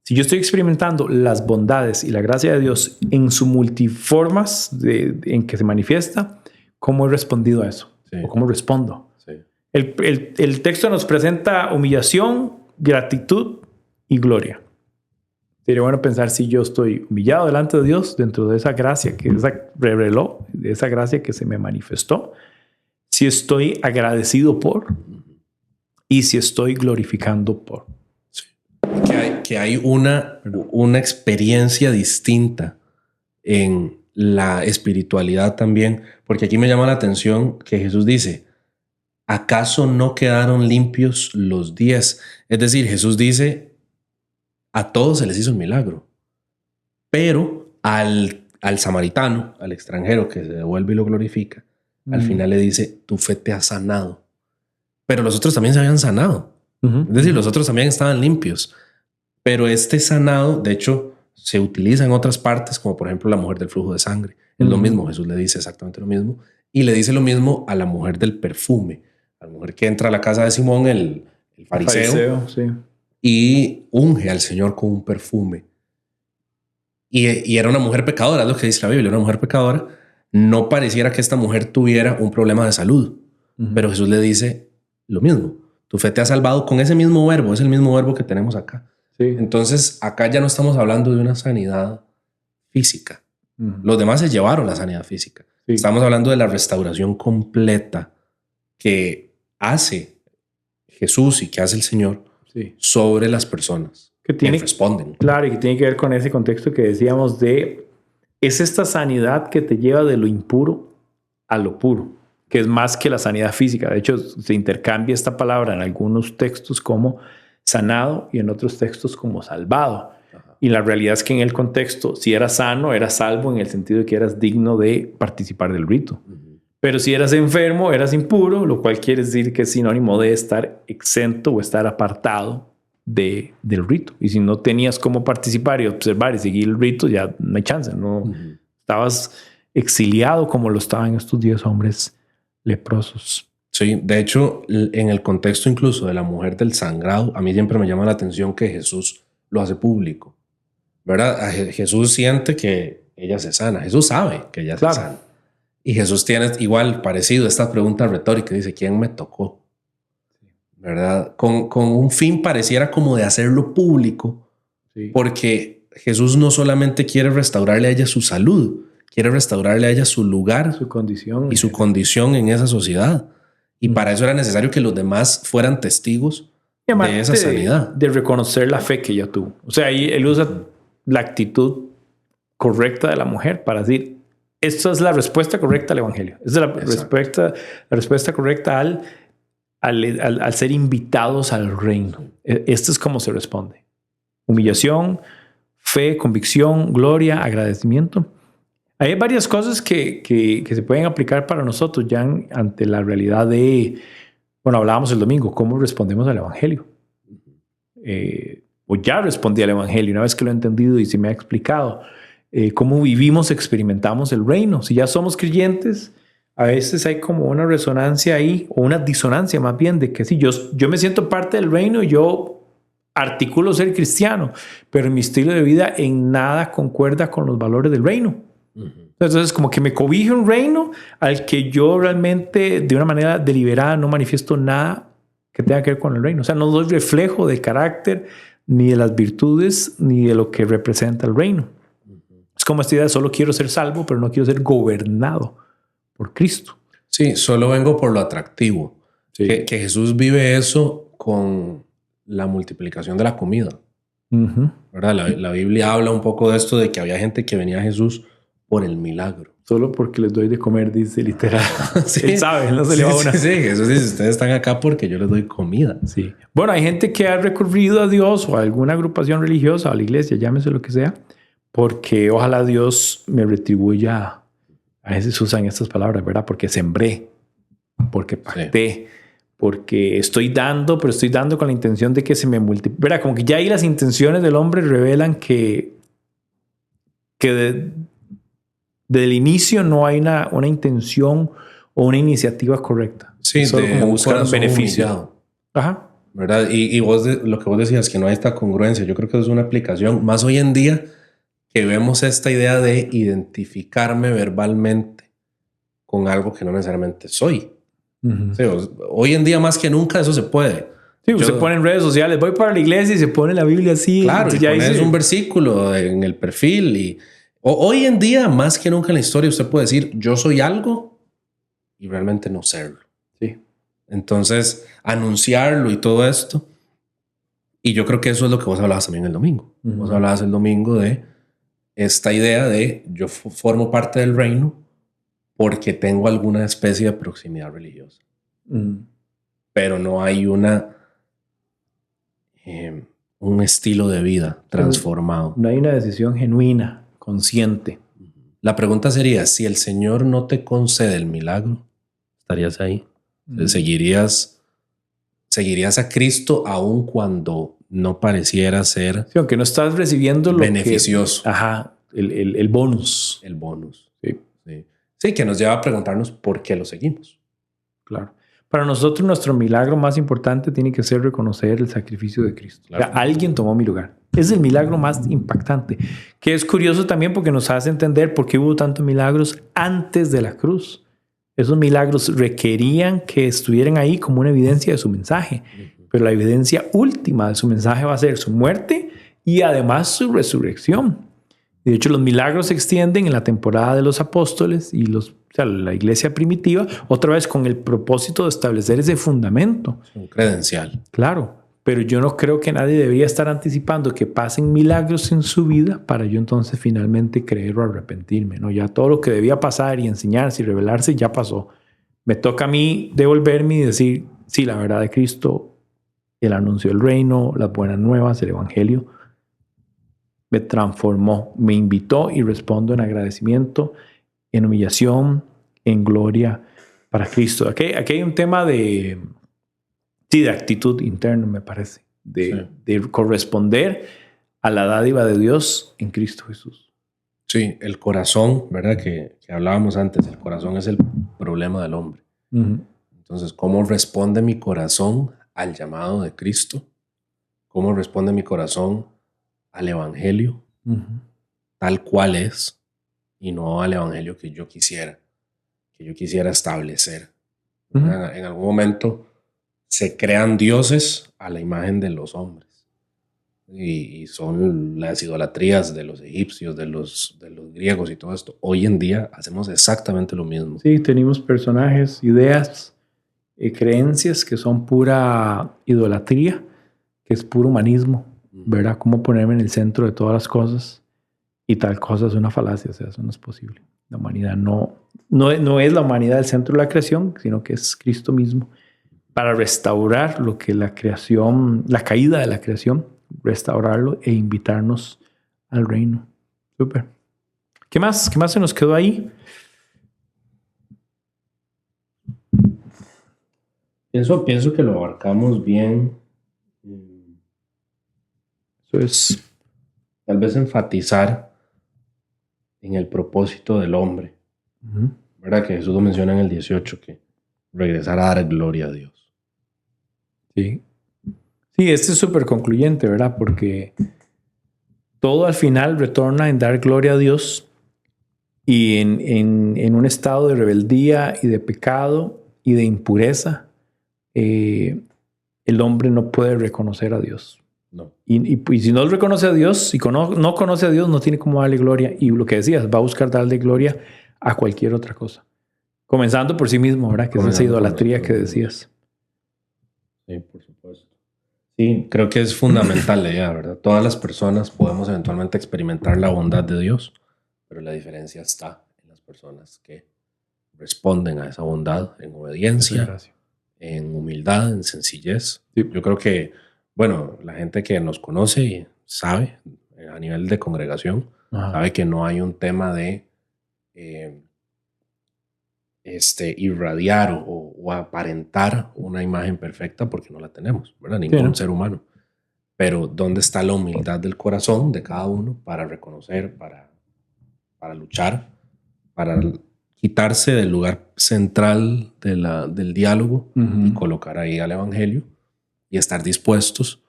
[SPEAKER 1] Si yo estoy experimentando las bondades y la gracia de Dios en sus multiformas en que se manifiesta, ¿cómo he respondido a eso?
[SPEAKER 2] Sí.
[SPEAKER 1] ¿O cómo respondo?
[SPEAKER 2] Sí.
[SPEAKER 1] El texto nos presenta humillación, gratitud y gloria. Sería bueno pensar si yo estoy humillado delante de Dios dentro de esa gracia que reveló, de esa gracia que se me manifestó, si estoy agradecido por y si estoy glorificando por.
[SPEAKER 2] Que hay una experiencia distinta en la espiritualidad también, porque aquí me llama la atención que Jesús dice, ¿acaso no quedaron limpios los 10? Es decir, Jesús dice, a todos se les hizo un milagro, pero al samaritano, al extranjero que se devuelve y lo glorifica, al final le dice, tu fe te ha sanado. Pero los otros también se habían sanado. Es decir, los otros también estaban limpios. Pero este sanado, de hecho, se utiliza en otras partes, como por ejemplo la mujer del flujo de sangre. Es lo mismo, Jesús le dice exactamente lo mismo. Y le dice lo mismo a la mujer del perfume, a la mujer que entra a la casa de Simón, el fariseo,
[SPEAKER 1] sí.
[SPEAKER 2] Y unge al Señor con un perfume. Y era una mujer pecadora, es lo que dice la Biblia, era una mujer pecadora. No pareciera que esta mujer tuviera un problema de salud, pero Jesús le dice lo mismo. Tu fe te ha salvado con ese mismo verbo, es el mismo verbo que tenemos acá.
[SPEAKER 1] Sí.
[SPEAKER 2] Entonces, acá ya no estamos hablando de una sanidad física. Los demás se llevaron la sanidad física. Sí. Estamos hablando de la restauración completa que hace Jesús y que hace el Señor sobre las personas
[SPEAKER 1] que responden. Claro, y que tiene que ver con ese contexto que decíamos de es esta sanidad que te lleva de lo impuro a lo puro, que es más que la sanidad física. De hecho, se intercambia esta palabra en algunos textos como sanado y en otros textos como salvado. Ajá. Y la realidad es que en el contexto, si eras sano, eras salvo en el sentido de que eras digno de participar del rito. Pero si eras enfermo, eras impuro, lo cual quiere decir que es sinónimo de estar exento o estar apartado del rito. Y si no tenías cómo participar y observar y seguir el rito, ya no hay chance. No estabas exiliado como lo estaban estos 10 hombres leprosos.
[SPEAKER 2] Sí, de hecho, en el contexto incluso de la mujer del sangrado, a mí siempre me llama la atención que Jesús lo hace público, ¿verdad? Jesús siente que ella se sana, Jesús sabe que ella se sana. Y Jesús tiene igual parecido esta pregunta retórica, dice, ¿quién me tocó? ¿Verdad? Con un fin pareciera como de hacerlo público, porque Jesús no solamente quiere restaurarle a ella su salud, quiere restaurarle a ella su lugar,
[SPEAKER 1] su condición
[SPEAKER 2] y su condición en esa sociedad. Y para eso era necesario que los demás fueran testigos de esa sanidad.
[SPEAKER 1] De reconocer la fe que ella tuvo. O sea, ahí él usa la actitud correcta de la mujer para decir, esta es la respuesta correcta al evangelio. Esta es la respuesta correcta al ser invitados al reino. Esto es como se responde. Humillación, fe, convicción, gloria, agradecimiento. Hay varias cosas que se pueden aplicar para nosotros ya ante la realidad de, bueno, hablábamos el domingo, cómo respondemos al evangelio. O ya respondí al evangelio una vez que lo he entendido y se me ha explicado. Cómo vivimos, experimentamos el reino. Si ya somos creyentes, a veces hay como una resonancia ahí, o una disonancia más bien, de que si yo me siento parte del reino y yo articulo ser cristiano, pero mi estilo de vida en nada concuerda con los valores del reino. Entonces, como que me cobija un reino al que yo realmente, de una manera deliberada, no manifiesto nada que tenga que ver con el reino. O sea, no doy reflejo de carácter, ni de las virtudes, ni de lo que representa el reino. Es como esta idea de solo quiero ser salvo, pero no quiero ser gobernado por Cristo.
[SPEAKER 2] Sí, solo vengo por lo atractivo. Sí. Que Jesús vive eso con la multiplicación de la comida. ¿Verdad? La Biblia habla un poco de esto, de que había gente que venía a Jesús por el milagro.
[SPEAKER 1] Solo porque les doy de comer, dice literal. Sí. Él sabe, no se le va una.
[SPEAKER 2] Sí, Jesús dice, ustedes están acá porque yo les doy comida.
[SPEAKER 1] Sí. Bueno, hay gente que ha recurrido a Dios o a alguna agrupación religiosa, o a la iglesia, llámese lo que sea, porque ojalá Dios me retribuya. A veces usan estas palabras, ¿verdad? Porque sembré, porque pacté, porque estoy dando, pero estoy dando con la intención de que se me multiplique. ¿Verdad? Como que ya ahí las intenciones del hombre revelan que desde el inicio no hay una intención o una iniciativa correcta.
[SPEAKER 2] Sí,
[SPEAKER 1] solo como buscar un beneficio.
[SPEAKER 2] Ajá. ¿verdad? Y lo que vos decías, que no hay esta congruencia, yo creo que es una aplicación más hoy en día que vemos esta idea de identificarme verbalmente con algo que no necesariamente soy. Sí, hoy en día más que nunca eso se puede.
[SPEAKER 1] Sí, se pone en redes sociales, voy para la iglesia y se pone la Biblia así.
[SPEAKER 2] Claro, y pones un versículo en el perfil. Y hoy en día, más que nunca en la historia, usted puede decir, yo soy algo y realmente no serlo.
[SPEAKER 1] Sí.
[SPEAKER 2] Entonces, anunciarlo y todo esto. Y yo creo que eso es lo que vos hablabas también el domingo. Vos hablabas el domingo de esta idea de yo formo parte del reino porque tengo alguna especie de proximidad religiosa. Pero no hay un estilo de vida transformado.
[SPEAKER 1] No hay una decisión genuina, consciente.
[SPEAKER 2] La pregunta sería, si el Señor no te concede el milagro, ¿estarías ahí? ¿Seguirías a Cristo aun cuando no pareciera ser
[SPEAKER 1] sí, aunque no estás recibiendo lo
[SPEAKER 2] beneficioso?
[SPEAKER 1] El bonus.
[SPEAKER 2] El bonus.
[SPEAKER 1] Sí.
[SPEAKER 2] Sí, que nos lleva a preguntarnos por qué lo seguimos.
[SPEAKER 1] Claro. Para nosotros nuestro milagro más importante tiene que ser reconocer el sacrificio de Cristo. Claro. O sea, alguien tomó mi lugar. Es el milagro más impactante, que es curioso también porque nos hace entender por qué hubo tantos milagros antes de la cruz. Esos milagros requerían que estuvieran ahí como una evidencia de su mensaje, pero la evidencia última de su mensaje va a ser su muerte y además su resurrección. De hecho, los milagros se extienden en la temporada de los apóstoles y la iglesia primitiva, otra vez con el propósito de establecer ese fundamento.
[SPEAKER 2] Un credencial.
[SPEAKER 1] Claro, pero yo no creo que nadie debería estar anticipando que pasen milagros en su vida para yo entonces finalmente creer o arrepentirme, ¿no? Ya todo lo que debía pasar y enseñarse y revelarse ya pasó. Me toca a mí devolverme y decir, sí, la verdad de Cristo, el anuncio del reino, las buenas nuevas, el evangelio, me transformó, me invitó y respondo en agradecimiento, en humillación, en gloria para Cristo. Aquí hay un tema de actitud interna, me parece, de corresponder a la dádiva de Dios en Cristo Jesús.
[SPEAKER 2] Sí, el corazón, ¿verdad? Que hablábamos antes, el corazón es el problema del hombre. Entonces, ¿cómo responde mi corazón al llamado de Cristo? ¿Cómo responde mi corazón al evangelio tal cual es y no al evangelio que yo quisiera establecer? En algún momento se crean dioses a la imagen de los hombres y son las idolatrías de los egipcios, de los griegos y todo esto. Hoy en día hacemos exactamente lo mismo.
[SPEAKER 1] Sí, tenemos personajes, ideas, creencias que son pura idolatría, que es puro humanismo, ¿verdad? Cómo ponerme en el centro de todas las cosas y tal cosa es una falacia, o sea, eso no es posible. La humanidad no es la humanidad el centro de la creación, sino que es Cristo mismo para restaurar lo que la creación, la caída de la creación, restaurarlo e invitarnos al reino. Súper. ¿Qué más se nos quedó ahí?
[SPEAKER 2] Pienso que lo abarcamos bien.
[SPEAKER 1] Eso es
[SPEAKER 2] tal vez enfatizar en el propósito del hombre. ¿Verdad? Que Jesús lo menciona en el 18, que regresar a dar gloria a Dios.
[SPEAKER 1] Sí. Sí, este es súper concluyente, ¿verdad? Porque todo al final retorna en dar gloria a Dios y en un estado de rebeldía y de pecado y de impureza, el hombre no puede reconocer a Dios.
[SPEAKER 2] No.
[SPEAKER 1] Y si no reconoce a Dios, si no conoce a Dios, no tiene cómo darle gloria. Y lo que decías, va a buscar darle gloria a cualquier otra cosa. Comenzando por sí mismo, ¿verdad? Que es esa idolatría que decías.
[SPEAKER 2] Sí, por supuesto. Sí, creo que es fundamental la idea, ¿verdad? Todas las personas podemos eventualmente experimentar la bondad de Dios, pero la diferencia está en las personas que responden a esa bondad en obediencia, en humildad, en sencillez. Sí. Yo creo que, bueno, la gente que nos conoce y sabe a nivel de congregación, sabe que no hay un tema de irradiar o aparentar una imagen perfecta porque no la tenemos, ¿verdad? Ningún ser humano. Pero ¿dónde está la humildad del corazón de cada uno para reconocer, para luchar, para quitarse del lugar central del diálogo y colocar ahí al evangelio y estar dispuestos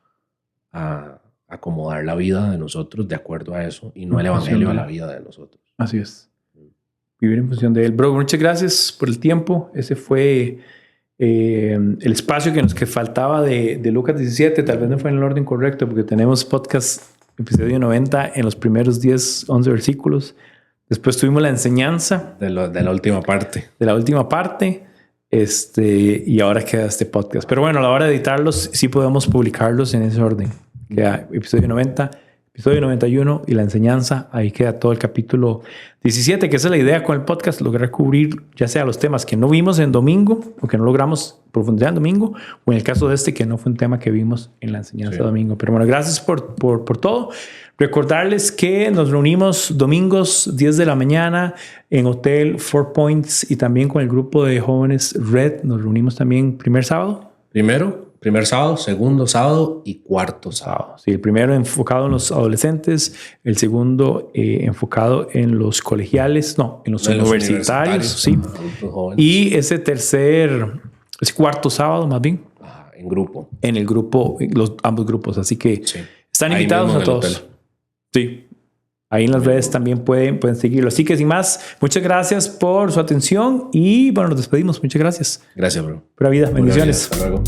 [SPEAKER 2] a acomodar la vida de nosotros de acuerdo a eso y no el evangelio a la vida de nosotros.
[SPEAKER 1] Así es. Vivir en función de él. Bro, muchas gracias por el tiempo. Ese fue el espacio que faltaba de Lucas 17. Tal vez no fue en el orden correcto porque tenemos podcast episodio 90 en los primeros 10, 11 versículos. Después tuvimos la enseñanza
[SPEAKER 2] de la última parte.
[SPEAKER 1] De la última parte. Y ahora queda este podcast. Pero bueno, a la hora de editarlos, sí podemos publicarlos en ese orden. Queda episodio 90, episodio 91 y la enseñanza. Ahí queda todo el capítulo 17, que esa es la idea con el podcast, lograr cubrir ya sea los temas que no vimos en domingo o que no logramos profundizar en domingo, o en el caso de este que no fue un tema que vimos en la enseñanza de domingo. Pero bueno, gracias por todo. Recordarles que nos reunimos domingos 10 de la mañana en Hotel Four Points y también con el grupo de jóvenes Red. Nos reunimos también primer sábado.
[SPEAKER 2] Primer sábado, segundo sábado y cuarto sábado.
[SPEAKER 1] Sí, el primero enfocado en los adolescentes, el segundo enfocado en los colegiales, en los universitarios, sí. Y ese cuarto sábado más bien.
[SPEAKER 2] En grupo.
[SPEAKER 1] En el grupo, ambos grupos. Así que están invitados a todos. Sí. Ahí en las redes también pueden seguirlo. Así que sin más, muchas gracias por su atención y bueno, nos despedimos. Muchas gracias.
[SPEAKER 2] Gracias, bro.
[SPEAKER 1] Pura vida. Bendiciones.
[SPEAKER 2] Hasta luego.